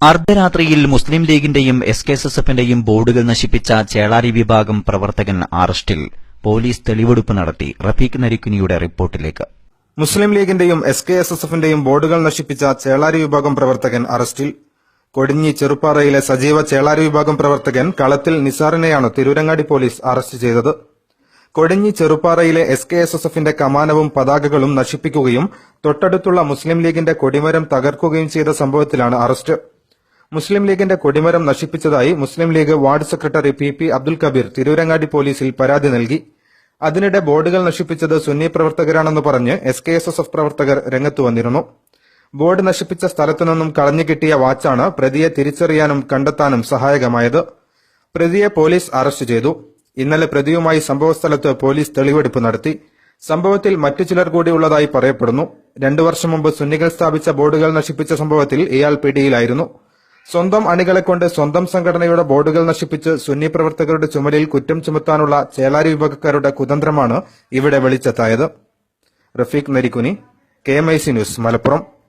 അർദ്ധരാത്രിയിൽ മുസ്ലിം ലീഗിന്റെയും SKSSFന്റെയും ബോർഡുകൾ നശിപ്പിച്ച ചേളാരി വിഭാഗം പ്രവർത്തകൻ അറസ്റ്റിൽ. പോലീസ് തെളിവെടുപ്പ് നടത്തി. റഫീഖ് നരിക്കുനിയുടെ റിപ്പോർട്ടിലേക്ക്. മുസ്ലിം ലീഗിന്റെയും SKSSFന്റെയും ബോർഡുകൾ നശിപ്പിച്ച ചേളാരി വിഭാഗം പ്രവർത്തകൻ അറസ്റ്റിൽ. കൊടിഞ്ഞി ചെറുപ്പാറയിലെ സജീവ ചേളാരി വിഭാഗം പ്രവർത്തകൻ കളത്തിൽ നിസാറിനെയാണ് തിരൂരങ്ങാടി പോലീസ് അറസ്റ്റ് ചെയ്തത്. കൊടിഞ്ഞി ചെറുപ്പാറയിലെ SKSSFന്റെ കമാനവും പതാകകളും നശിപ്പിക്കുകയും തൊട്ടടുത്തുള്ള മുസ്ലിം ലീഗിന്റെ കൊടിമരം തകർക്കുകയും ചെയ്ത സംഭവത്തിലാണ് അറസ്റ്റ്. മുസ്ലിം ലീഗിന്റെ കൊടിമരം നശിപ്പിച്ചതായി Muslim League ward secretary PP Abdul Kabeer Tirurangadi പോലീസിൽ പരാതി നൽകി. അതിനിടെ ബോർഡുകൾ നശിപ്പിച്ചത് സുന്നി പ്രവർത്തകരാണെന്ന് പറഞ്ഞ് SKSSF പ്രവർത്തകർ രംഗത്തു വന്നിരുന്നു. ബോർഡ് നശിപ്പിച്ച സ്ഥലത്തു നിന്നും കളഞ്ഞു കിട്ടിയ വാച്ചാണ് പ്രതിയെ തിരിച്ചറിയാനും കണ്ടെത്താനും സഹായകമായത്. പ്രതിയെ പോലീസ് അറസ്റ്റ് ചെയ്തു. ഇന്നലെ പ്രതിയുമായി സംഭവസ്ഥലത്ത് പോലീസ് തെളിവെടുപ്പ് നടത്തി. സംഭവത്തിൽ മറ്റു ചിലർ കൂടി ഉള്ളതായി പറയപ്പെടുന്നു. 2 വർഷം മുമ്പ് സുന്നികൾ സ്ഥാപിച്ച ബോർഡുകൾ നശിപ്പിച്ച സംഭവത്തിൽ ഇയാൾ പിടിയിലായിരുന്നു. സ്വന്തം അണികളെ കൊണ്ട് സ്വന്തം സംഘടനയുടെ ബോർഡുകൾ നശിപ്പിച്ച് സുന്നി പ്രവർത്തകരുടെ ചുമലിൽ കുറ്റം ചുമത്താനുള്ള ചേളാരി വിഭാഗക്കാരുടെ കുതന്ത്രമാണ് ഇവിടെ വെളിച്ചത്തായത്. Rafeeq Narikkuni, KMIC news, Malappuram.